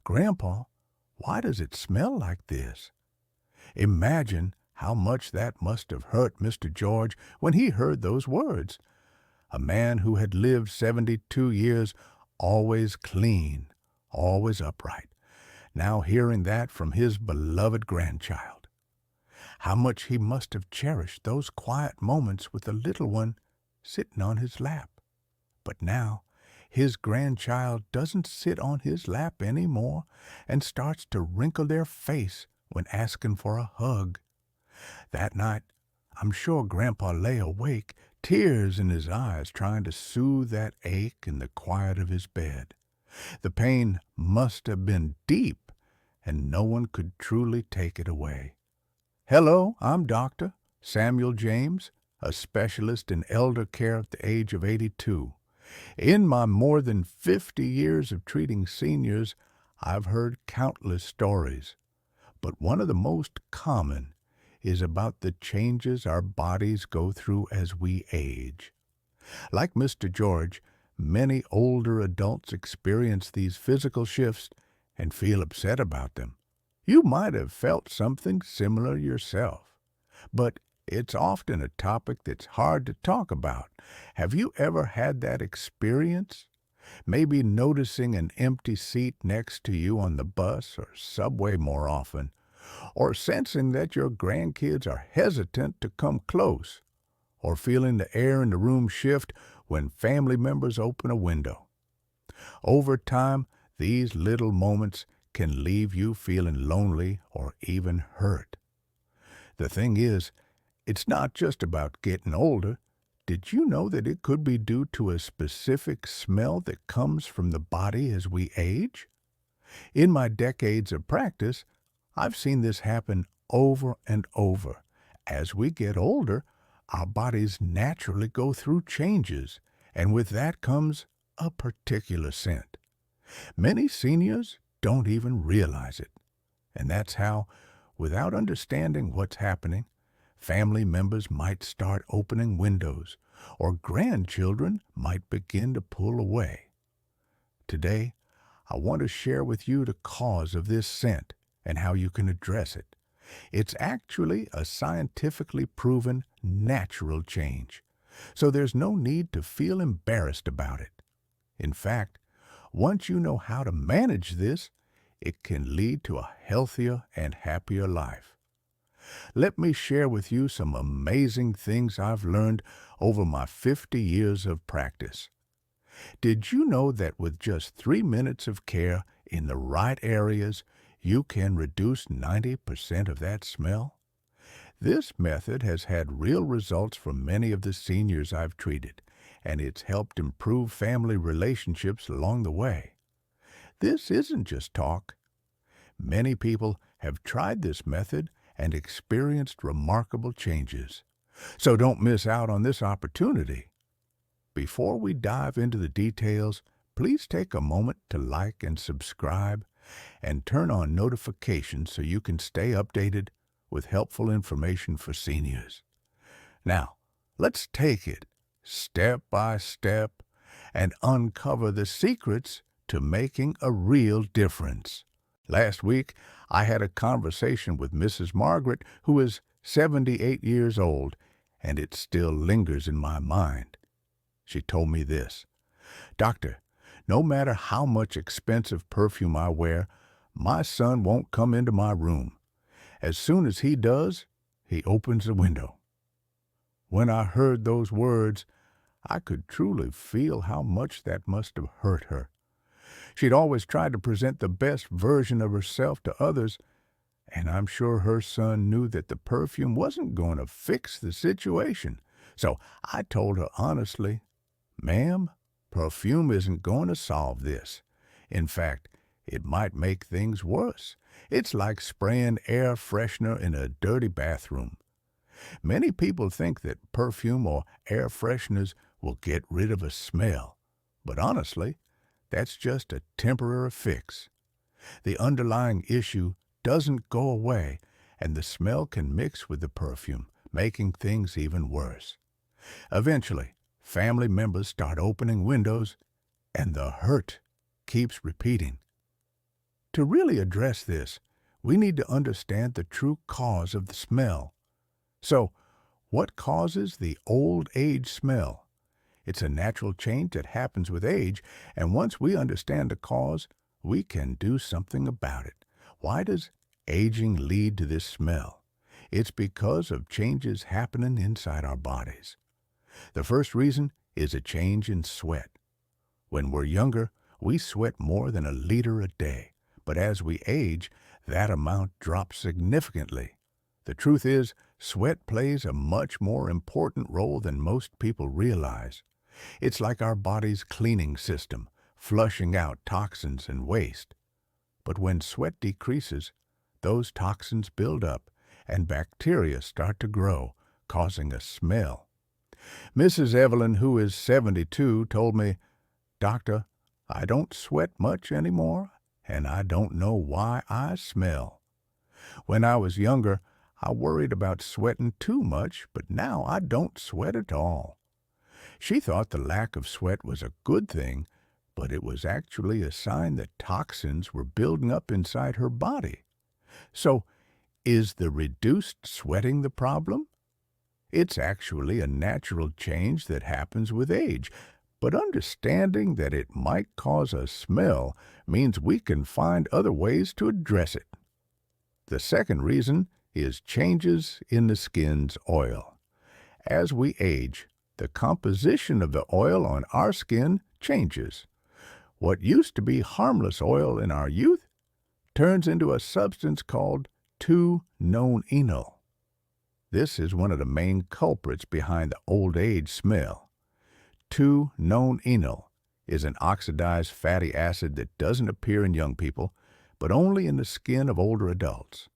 "Grandpa, why does it smell like this?" Imagine how much that must have hurt Mr. George when he heard those words. A man who had lived 72 years, always clean, always upright, now hearing that from his beloved grandchild. How much he must have cherished those quiet moments with the little one sitting on his lap. But now his grandchild doesn't sit on his lap any more and starts to wrinkle their face when asking for a hug. That night, I'm sure Grandpa lay awake, tears in his eyes, trying to soothe that ache in the quiet of his bed. The pain must have been deep, and no one could truly take it away. "Hello, I'm Dr. Samuel James, a specialist in elder care at the age of 82. In my more than 50 years of treating seniors, I've heard countless stories, but one of the most common is about the changes our bodies go through as we age. Like Mr. George, many older adults experience these physical shifts and feel upset about them. You might have felt something similar yourself, but it's often a topic that's hard to talk about. Have you ever had that experience? Maybe noticing an empty seat next to you on the bus or subway more often, or sensing that your grandkids are hesitant to come close, or feeling the air in the room shift when family members open a window. Over time, these little moments can leave you feeling lonely or even hurt. The thing is, it's not just about getting older. Did you know that it could be due to a specific smell that comes from the body as we age? In my decades of practice, I've seen this happen over and over. As we get older, our bodies naturally go through changes, and with that comes a particular scent. Many seniors don't even realize it. And that's how, without understanding what's happening, family members might start opening windows, or grandchildren might begin to pull away. Today, I want to share with you the cause of this scent and how you can address it. It's actually a scientifically proven natural change, so there's no need to feel embarrassed about it. In fact, once you know how to manage this, it can lead to a healthier and happier life. Let me share with you some amazing things I've learned over my 50 years of practice. Did you know that with just 3 minutes of care in the right areas, you can reduce 90% of that smell? This method has had real results for many of the seniors I've treated, and it's helped improve family relationships along the way. This isn't just talk. Many people have tried this method and experienced remarkable changes. So don't miss out on this opportunity. Before we dive into the details, please take a moment to like and subscribe and turn on notifications so you can stay updated with helpful information for seniors. Now, let's take it step by step and uncover the secrets to making a real difference. Last week, I had a conversation with Mrs. Margaret, who is 78 years old, and it still lingers in my mind. She told me this: "Doctor, no matter how much expensive perfume I wear, my son won't come into my room. As soon as he does, he opens the window." When I heard those words, I could truly feel how much that must have hurt her. She'd always tried to present the best version of herself to others, and I'm sure her son knew that the perfume wasn't going to fix the situation. So I told her honestly, "Ma'am, perfume isn't going to solve this. In fact, it might make things worse. It's like spraying air freshener in a dirty bathroom. Many people think that perfume or air fresheners will get rid of a smell, but honestly, that's just a temporary fix. The underlying issue doesn't go away, and the smell can mix with the perfume, making things even worse. Eventually, family members start opening windows, and the hurt keeps repeating. To really address this, we need to understand the true cause of the smell. So, what causes the old age smell? It's a natural change that happens with age, and once we understand the cause, we can do something about it. Why does aging lead to this smell? It's because of changes happening inside our bodies. The first reason is a change in sweat. When we're younger, we sweat more than a liter a day, but as we age, that amount drops significantly. The truth is, sweat plays a much more important role than most people realize. It's like our body's cleaning system, flushing out toxins and waste. But when sweat decreases, those toxins build up and bacteria start to grow, causing a smell. Mrs. Evelyn, who is 72, told me, "Doctor, I don't sweat much anymore, and I don't know why I smell. When I was younger, I worried about sweating too much, but now I don't sweat at all." She thought the lack of sweat was a good thing, but it was actually a sign that toxins were building up inside her body. So, is the reduced sweating the problem? It's actually a natural change that happens with age, but understanding that it might cause a smell means we can find other ways to address it. The second reason is changes in the skin's oil. As we age, the composition of the oil on our skin changes. What used to be harmless oil in our youth turns into a substance called 2-nonenal. This is one of the main culprits behind the old age smell. 2-nonenal is an oxidized fatty acid that doesn't appear in young people, but only in the skin of older adults.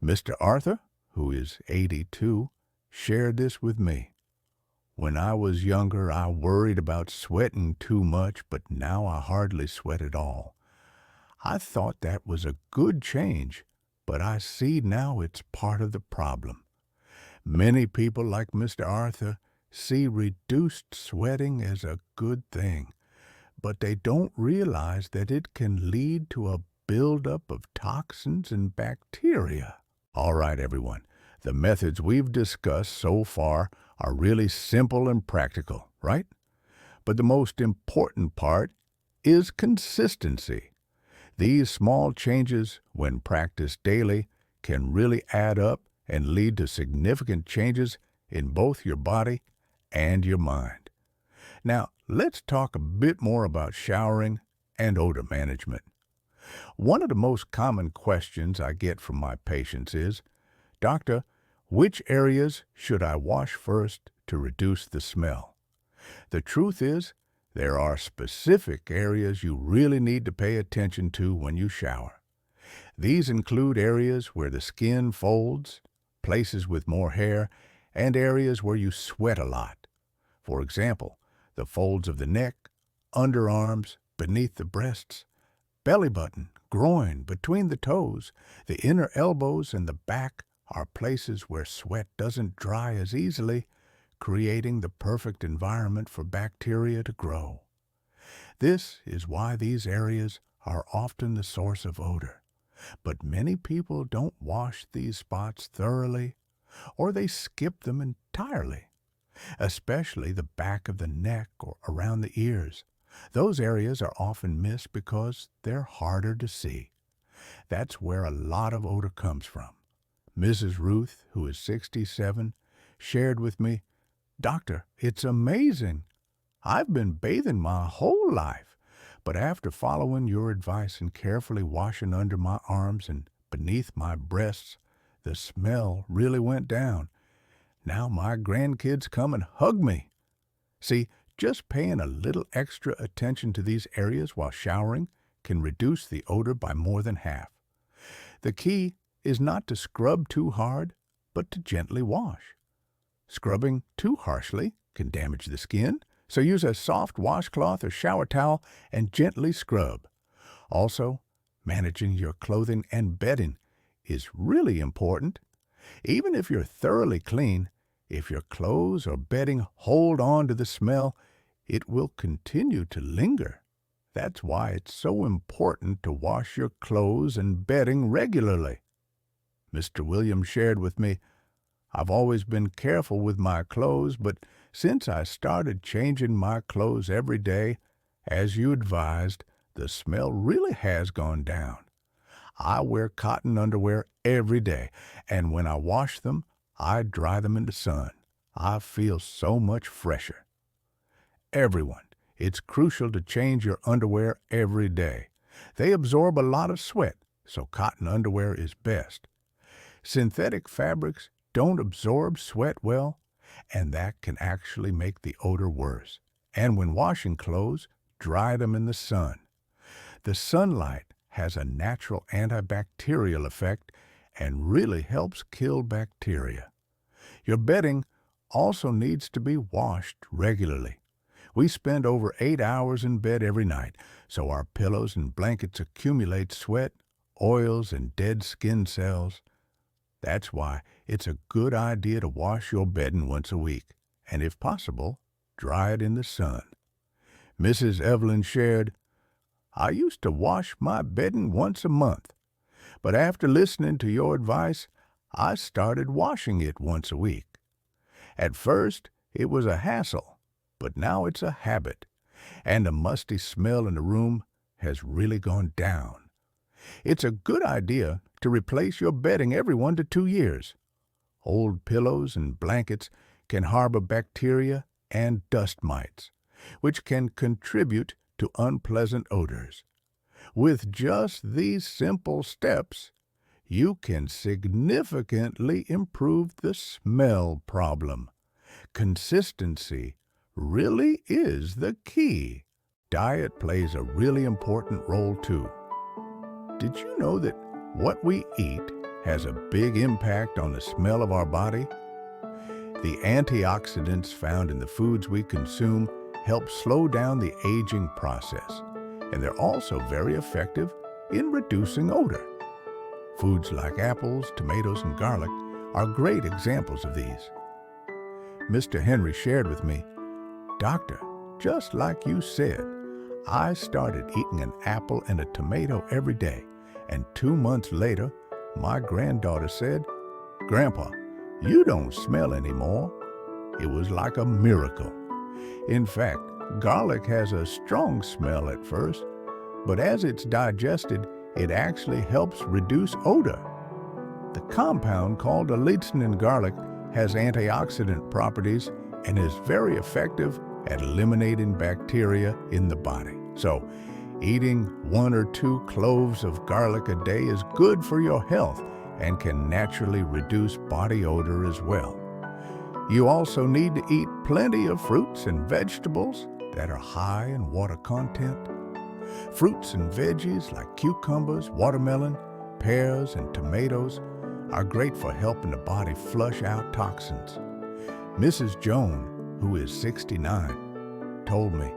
Mr. Arthur, who is 82, shared this with me. "When I was younger, I worried about sweating too much, but now I hardly sweat at all. I thought that was a good change, but I see now it's part of the problem." Many people like Mr. Arthur see reduced sweating as a good thing, but they don't realize that it can lead to a buildup of toxins and bacteria. All right, everyone, the methods we've discussed so far are really simple and practical, right? But the most important part is consistency. These small changes, when practiced daily, can really add up and lead to significant changes in both your body and your mind. Now, let's talk a bit more about showering and odor management. One of the most common questions I get from my patients is, "Doctor, which areas should I wash first to reduce the smell?" The truth is, there are specific areas you really need to pay attention to when you shower. These include areas where the skin folds, places with more hair, and areas where you sweat a lot. For example, the folds of the neck, underarms, beneath the breasts, belly button, groin, between the toes, the inner elbows, and the back are places where sweat doesn't dry as easily, creating the perfect environment for bacteria to grow. This is why these areas are often the source of odor. But many people don't wash these spots thoroughly, or they skip them entirely, especially the back of the neck or around the ears. Those areas are often missed because they're harder to see. That's where a lot of odor comes from. Mrs. Ruth, who is 67, shared with me, "Doctor, it's amazing. I've been bathing my whole life, but after following your advice and carefully washing under my arms and beneath my breasts, the smell really went down. Now my grandkids come and hug me." See, just paying a little extra attention to these areas while showering can reduce the odor by more than half. The key is not to scrub too hard, but to gently wash. Scrubbing too harshly can damage the skin, so use a soft washcloth or shower towel and gently scrub. Also, managing your clothing and bedding is really important. Even if you're thoroughly clean, if your clothes or bedding hold on to the smell, it will continue to linger. That's why it's so important to wash your clothes and bedding regularly. Mr. Williams shared with me, I've always been careful with my clothes, but since I started changing my clothes every day, as you advised, the smell really has gone down. I wear cotton underwear every day, and when I wash them, I dry them in the sun. I feel so much fresher. Everyone, it's crucial to change your underwear every day. They absorb a lot of sweat, so cotton underwear is best. Synthetic fabrics don't absorb sweat well, and that can actually make the odor worse. And when washing clothes, dry them in the sun. The sunlight has a natural antibacterial effect and really helps kill bacteria. Your bedding also needs to be washed regularly. We spend over 8 hours in bed every night, so our pillows and blankets accumulate sweat, oils, and dead skin cells. That's why it's a good idea to wash your bedding once a week, and if possible, dry it in the sun. Mrs. Evelyn shared, I used to wash my bedding once a month, but after listening to your advice, I started washing it once a week. At first, it was a hassle, but now it's a habit, and the musty smell in the room has really gone down. It's a good idea to replace your bedding every 1 to 2 years. Old pillows and blankets can harbor bacteria and dust mites, which can contribute to unpleasant odors. With just these simple steps, you can significantly improve the smell problem. Consistency really is the key. Diet plays a really important role too. Did you know that what we eat has a big impact on the smell of our body? The antioxidants found in the foods we consume help slow down the aging process, and they're also very effective in reducing odor. Foods like apples, tomatoes, and garlic are great examples of these. Mr. Henry shared with me, Doctor, just like you said, I started eating an apple and a tomato every day, and 2 months later, my granddaughter said, Grandpa, you don't smell anymore. It was like a miracle. In fact, garlic has a strong smell at first, but as it's digested, it actually helps reduce odor. The compound called allicin in garlic has antioxidant properties and is very effective at eliminating bacteria in the body. So, eating 1 or 2 cloves of garlic a day is good for your health and can naturally reduce body odor as well. You also need to eat plenty of fruits and vegetables that are high in water content. Fruits and veggies like cucumbers, watermelon, pears, and tomatoes are great for helping the body flush out toxins. Mrs. Joan, who is 69, told me,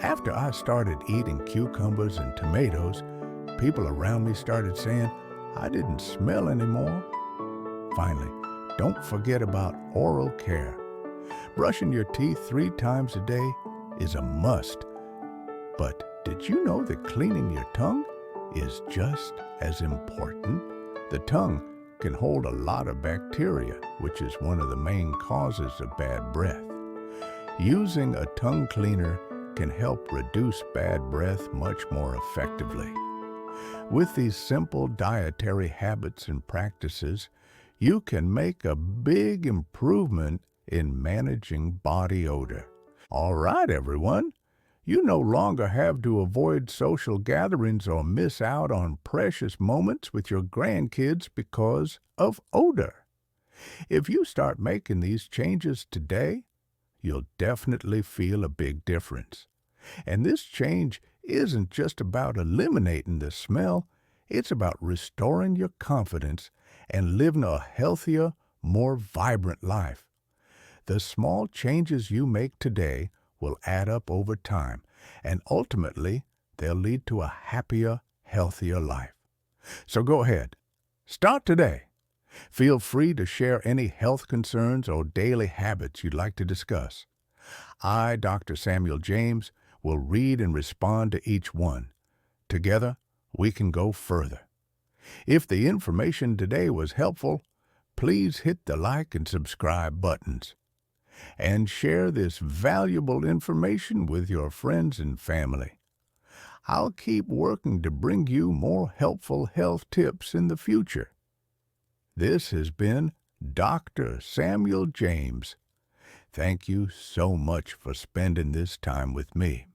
after I started eating cucumbers and tomatoes, people around me started saying I didn't smell anymore. Finally, don't forget about oral care. Brushing your teeth 3 times a day is a must. But did you know that cleaning your tongue is just as important? The tongue can hold a lot of bacteria, which is one of the main causes of bad breath. Using a tongue cleaner can help reduce bad breath much more effectively. With these simple dietary habits and practices, you can make a big improvement in managing body odor. All right, everyone. You no longer have to avoid social gatherings or miss out on precious moments with your grandkids because of odor. If you start making these changes today, you'll definitely feel a big difference. And this change isn't just about eliminating the smell, it's about restoring your confidence and living a healthier, more vibrant life. The small changes you make today will add up over time, and ultimately, they'll lead to a happier, healthier life. So go ahead. Start today. Feel free to share any health concerns or daily habits you'd like to discuss. I, Dr. Samuel James, will read and respond to each one. Together, we can go further. If the information today was helpful, please hit the like and subscribe buttons. And share this valuable information with your friends and family. I'll keep working to bring you more helpful health tips in the future. This has been Dr. Samuel James. Thank you so much for spending this time with me.